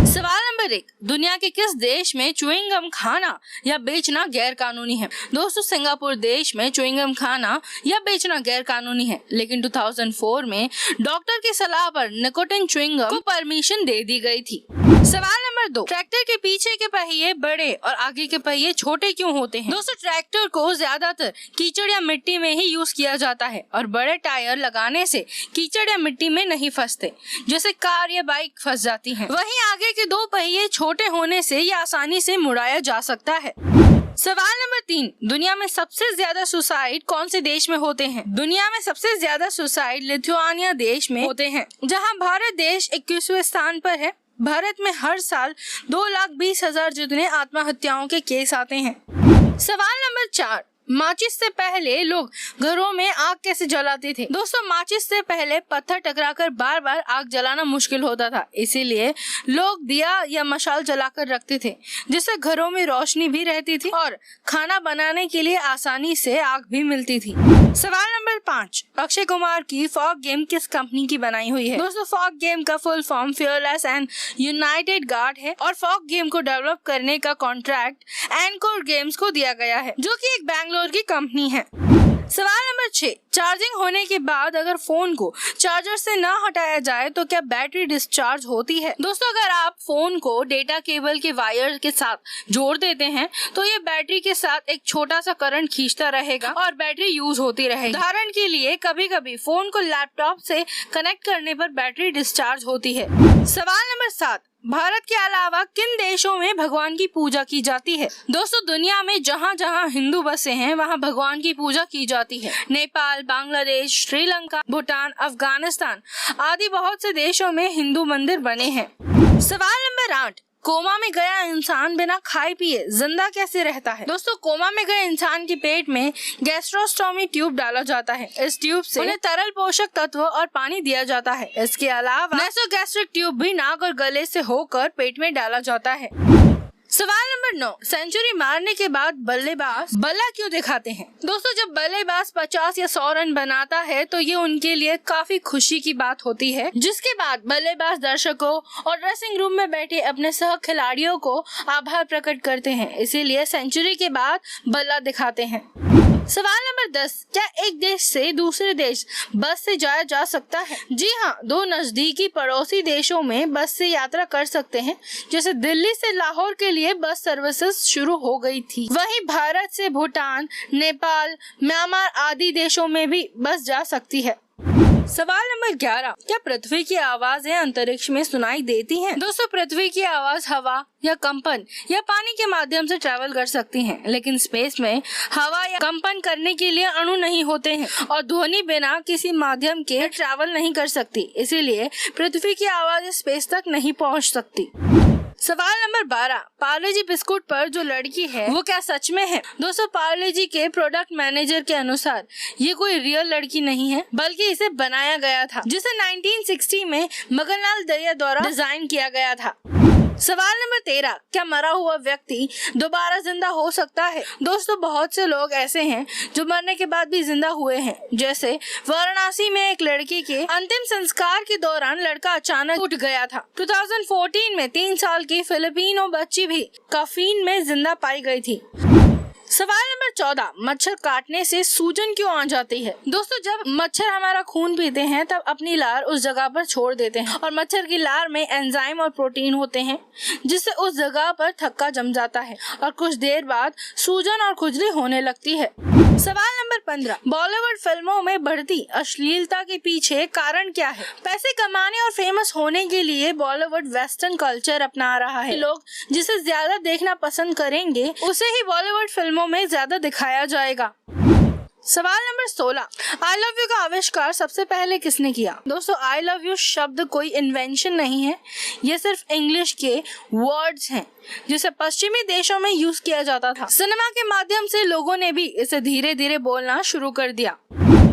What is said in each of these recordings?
सवाल नंबर 1, दुनिया के किस देश में च्युइंग गम खाना या बेचना गैर कानूनी है? दोस्तों, सिंगापुर देश में च्युइंग गम खाना या बेचना गैर कानूनी है, लेकिन 2004 में डॉक्टर की सलाह पर निकोटिन च्युइंग गम को परमिशन दे दी गई थी। सवाल नंबर 2, ट्रैक्टर के पीछे के पहिए बड़े और आगे के पहिए छोटे क्यों होते हैं? दोस्तों, ट्रैक्टर को ज्यादातर कीचड़ या मिट्टी में ही यूज किया जाता है और बड़े टायर लगाने से कीचड़ या मिट्टी में नहीं फंसते, जैसे कार या बाइक फंस जाती हैं। वहीं आगे के 2 पहिए छोटे होने से ये आसानी से मुड़ाया जा सकता है। सवाल नंबर 3, दुनिया में सबसे ज्यादा सुसाइड कौन से देश में होते हैं? दुनिया में सबसे ज्यादा सुसाइड लिथुआनिया देश में होते हैं, जहां भारत देश 21वें स्थान पर है। भारत में हर साल 2,20,000 जितने आत्महत्याओं के केस आते हैं। सवाल नंबर 4, माचिस से पहले लोग घरों में आग कैसे जलाते थे? दोस्तों, माचिस से पहले पत्थर टकराकर बार बार आग जलाना मुश्किल होता था, इसीलिए लोग दिया या मशाल जलाकर रखते थे, जिससे घरों में रोशनी भी रहती थी और खाना बनाने के लिए आसानी से आग भी मिलती थी। सवाल नंबर 5, अक्षय कुमार की फॉग गेम किस कंपनी की बनाई हुई है? दोस्तों, फॉग गेम का full form fearless and United guard है और फॉग गेम को डेवलप करने का कॉन्ट्रैक्ट एनकोर गेम्स को दिया गया है, जो कि एक बैंगलोर की कंपनी है। सवाल नंबर 6, चार्जिंग होने के बाद अगर फोन को चार्जर से न हटाया जाए तो क्या बैटरी डिस्चार्ज होती है? दोस्तों, अगर आप फोन को डेटा केबल के वायर के साथ जोड़ देते हैं तो ये बैटरी के साथ एक छोटा सा करंट खींचता रहेगा और बैटरी यूज होती रहेगी। उदाहरण के लिए, कभी कभी फोन को लैपटॉप से कनेक्ट करने पर बैटरी डिस्चार्ज होती है। सवाल नंबर 7, भारत के अलावा किन देशों में भगवान की पूजा की जाती है? दोस्तों, दुनिया में जहाँ जहाँ हिंदू बसे हैं वहाँ भगवान की पूजा की जाती है। नेपाल, बांग्लादेश, श्रीलंका, भूटान, अफगानिस्तान आदि बहुत से देशों में हिंदू मंदिर बने हैं। सवाल नंबर 8, कोमा में गया इंसान बिना खाए पिए जिंदा कैसे रहता है? दोस्तों, कोमा में गए इंसान के पेट में गैस्ट्रोस्टोमी ट्यूब डाला जाता है। इस ट्यूब से उन्हें तरल पोषक तत्व और पानी दिया जाता है। इसके अलावा नेसोगैस्ट्रिक ट्यूब भी नाक और गले से होकर पेट में डाला जाता है। सवाल नंबर 9, सेंचुरी मारने के बाद बल्लेबाज बल्ला क्यों दिखाते हैं? दोस्तों, जब बल्लेबाज 50 या 100 रन बनाता है तो ये उनके लिए काफी खुशी की बात होती है, जिसके बाद बल्लेबाज दर्शकों और ड्रेसिंग रूम में बैठे अपने सह खिलाड़ियों को आभार प्रकट करते हैं, इसीलिए सेंचुरी के बाद बल्ला दिखाते हैं। सवाल नंबर 10, क्या एक देश से दूसरे देश बस से जाया जा सकता है? जी हाँ, 2 नजदीकी पड़ोसी देशों में बस से यात्रा कर सकते हैं। जैसे दिल्ली से लाहौर के लिए बस सर्विसेज शुरू हो गई थी। वहीं भारत से भूटान, नेपाल, म्यांमार आदि देशों में भी बस जा सकती है। सवाल नंबर 11, क्या पृथ्वी की आवाजें अंतरिक्ष में सुनाई देती हैं? दोस्तों, पृथ्वी की आवाज हवा या कंपन या पानी के माध्यम से ट्रैवल कर सकती हैं, लेकिन स्पेस में हवा या कंपन करने के लिए अणु नहीं होते हैं और ध्वनि बिना किसी माध्यम के ट्रैवल नहीं कर सकती, इसीलिए पृथ्वी की आवाज स्पेस तक नहीं पहुंच सकती। सवाल नंबर 12, पार्ले जी बिस्कुट पर जो लड़की है वो क्या सच में है? दोस्तों, पार्ले जी के प्रोडक्ट मैनेजर के अनुसार ये कोई रियल लड़की नहीं है, बल्कि इसे बनाया गया था, जिसे 1960 में मगनलाल दरिया द्वारा डिजाइन किया गया था। सवाल नंबर 13, क्या मरा हुआ व्यक्ति दोबारा जिंदा हो सकता है? दोस्तों, बहुत से लोग ऐसे हैं जो मरने के बाद भी जिंदा हुए हैं। जैसे वाराणसी में एक लड़की के अंतिम संस्कार के दौरान लड़का अचानक उठ गया था। 2014 में 3 साल की फिलिपिनो बच्ची भी कफीन में जिंदा पाई गई थी। सवाल नंबर 14, मच्छर काटने से सूजन क्यों आ जाती है? दोस्तों, जब मच्छर हमारा खून पीते हैं तब अपनी लार उस जगह पर छोड़ देते हैं और मच्छर की लार में एंजाइम और प्रोटीन होते हैं, जिससे उस जगह पर थक्का जम जाता है और कुछ देर बाद सूजन और खुजली होने लगती है। सवाल नंबर 15, बॉलीवुड फिल्मों में बढ़ती अश्लीलता के पीछे कारण क्या है? पैसे कमाने और फेमस होने के लिए बॉलीवुड वेस्टर्न कल्चर अपना रहा है। लोग जिसे ज्यादा देखना पसंद करेंगे उसे ही बॉलीवुड फिल्मों में ज्यादा दिखाया जाएगा। सवाल नंबर 16, आई लव यू का आविष्कार सबसे पहले किसने किया? दोस्तों, आई लव यू शब्द कोई इन्वेंशन नहीं है, ये सिर्फ इंग्लिश के वर्ड्स हैं जिसे पश्चिमी देशों में यूज किया जाता था। सिनेमा के माध्यम से लोगों ने भी इसे धीरे धीरे बोलना शुरू कर दिया।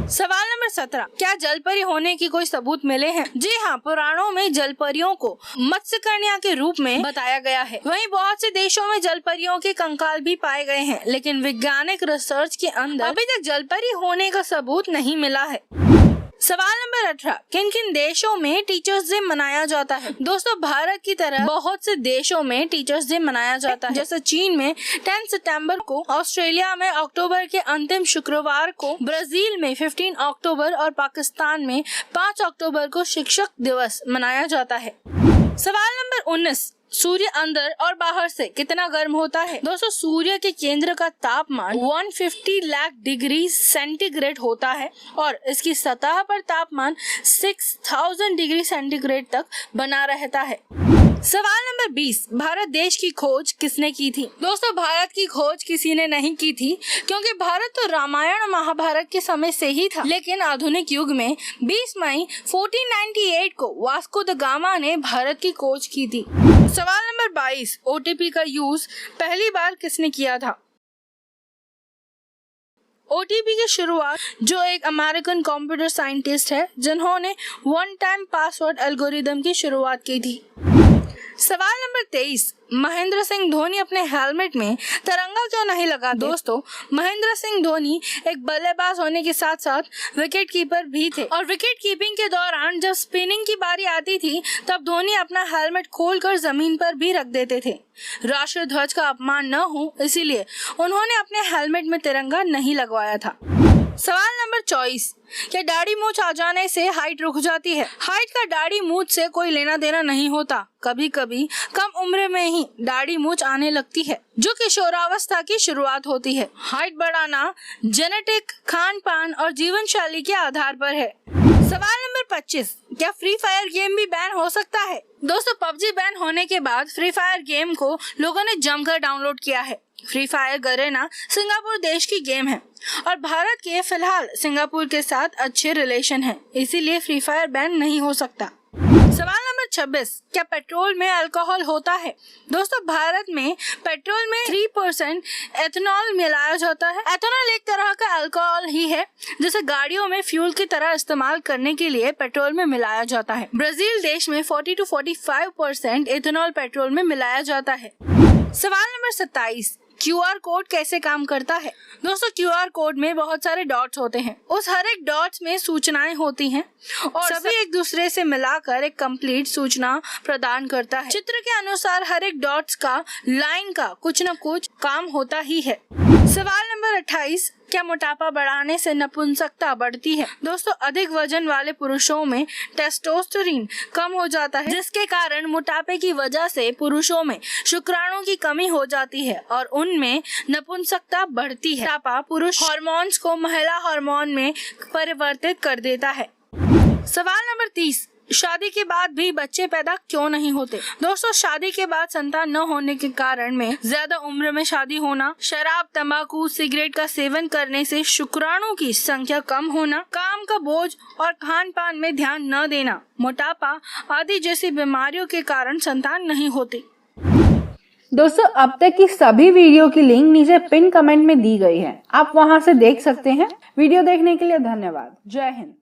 सवाल नंबर 17, क्या जलपरी होने की कोई सबूत मिले हैं? जी हाँ, पुराणों में जलपरियों को मत्स्यकन्या के रूप में बताया गया है। वहीं बहुत से देशों में जलपरियों के कंकाल भी पाए गए हैं, लेकिन वैज्ञानिक रिसर्च के अंदर अभी तक जलपरी होने का सबूत नहीं मिला है। सवाल नंबर 18, किन किन देशों में टीचर्स डे मनाया जाता है? दोस्तों, भारत की तरह बहुत से देशों में टीचर्स डे मनाया जाता है, जैसे चीन में 10 सितंबर को, ऑस्ट्रेलिया में अक्टूबर के अंतिम शुक्रवार को, ब्राजील में 15 अक्टूबर और पाकिस्तान में 5 अक्टूबर को शिक्षक दिवस मनाया जाता है। सवाल नंबर 19, सूर्य अंदर और बाहर से कितना गर्म होता है? दोस्तों, सूर्य के केंद्र का तापमान 150 लाख डिग्री सेंटीग्रेड होता है और इसकी सतह पर तापमान 6000 डिग्री सेंटीग्रेड तक बना रहता है। सवाल नंबर 20, भारत देश की खोज किसने की थी? दोस्तों, भारत की खोज किसी ने नहीं की थी, क्योंकि भारत तो रामायण महाभारत के समय से ही था, लेकिन आधुनिक युग में 20 मई 1498 को वास्को द गामा ने भारत की खोज की थी। सवाल नंबर 22, ओटीपी का यूज पहली बार किसने किया था? ओटीपी की शुरुआत जो एक अमेरिकन कंप्यूटर साइंटिस्ट है, जिन्होंने वन टाइम पासवर्ड एल्गोरिदम की शुरुआत की थी। सवाल नंबर 23, महेंद्र सिंह धोनी अपने हेलमेट में तिरंगा क्यों नहीं लगाते? दोस्तों, महेंद्र सिंह धोनी एक बल्लेबाज होने के साथ साथ विकेट कीपर भी थे और विकेट कीपिंग के दौरान जब स्पिनिंग की बारी आती थी तब धोनी अपना हेलमेट खोलकर जमीन पर भी रख देते थे। राष्ट्रीय ध्वज का अपमान न हो, इसीलिए उन्होंने अपने हेलमेट में तिरंगा नहीं लगवाया था। सवाल नंबर 24, क्या दाढ़ी मूंछ आ जाने से हाइट रुक जाती है? हाइट का दाढ़ी मूंछ से कोई लेना देना नहीं होता। कभी कभी कम उम्र में ही दाढ़ी मूंछ आने लगती है, जो किशोरावस्था की शुरुआत होती है। हाइट बढ़ाना जेनेटिक, खान पान और जीवन शैली के आधार पर है। सवाल नंबर 25, क्या फ्री फायर गेम भी बैन हो सकता है? दोस्तों, पबजी बैन होने के बाद फ्री फायर गेम को लोगों ने जमकर डाउनलोड किया है। फ्री फायर गरेना सिंगापुर देश की गेम है और भारत के फिलहाल सिंगापुर के साथ अच्छे रिलेशन है, इसीलिए फ्री फायर बैन नहीं हो सकता। सवाल नंबर 26, क्या पेट्रोल में अल्कोहल होता है? दोस्तों, भारत में पेट्रोल में 3% एथेनॉल मिलाया जाता है। एथेनॉल एक तरह का अल्कोहल ही है, जिसे गाड़ियों में फ्यूल की तरह इस्तेमाल करने के लिए पेट्रोल में मिलाया जाता है। ब्राजील देश में 40 to 45% एथेनॉल पेट्रोल में मिलाया जाता है। सवाल नंबर 27, क्यूआर कोड कैसे काम करता है? दोस्तों, क्यूआर कोड में बहुत सारे डॉट्स होते हैं। उस हर एक डॉट्स में सूचनाएं होती हैं और सभी एक दूसरे से मिलाकर एक कंप्लीट सूचना प्रदान करता है। चित्र के अनुसार हर एक डॉट्स का लाइन का कुछ न कुछ काम होता ही है। सवाल नंबर 28, क्या मोटापा बढ़ाने से नपुंसकता बढ़ती है? दोस्तों, अधिक वजन वाले पुरुषों में टेस्टोस्टेरोन कम हो जाता है, जिसके कारण मोटापे की वजह से पुरुषों में शुक्राणु की कमी हो जाती है और उनमें नपुंसकता बढ़ती है। मोटापा पुरुष हार्मोन्स को महिला हार्मोन में परिवर्तित कर देता है। सवाल नंबर 30, शादी के बाद भी बच्चे पैदा क्यों नहीं होते? दोस्तों, शादी के बाद संतान न होने के कारण में ज्यादा उम्र में शादी होना, शराब, तंबाकू, सिगरेट का सेवन करने से शुक्राणु की संख्या कम होना, काम का बोझ और खान पान में ध्यान न देना, मोटापा आदि जैसी बीमारियों के कारण संतान नहीं होती। दोस्तों, अब तक की सभी वीडियो की लिंक नीचे पिन कमेंट में दी गई है, आप वहां से देख सकते हैं। वीडियो देखने के लिए धन्यवाद। जय हिंद।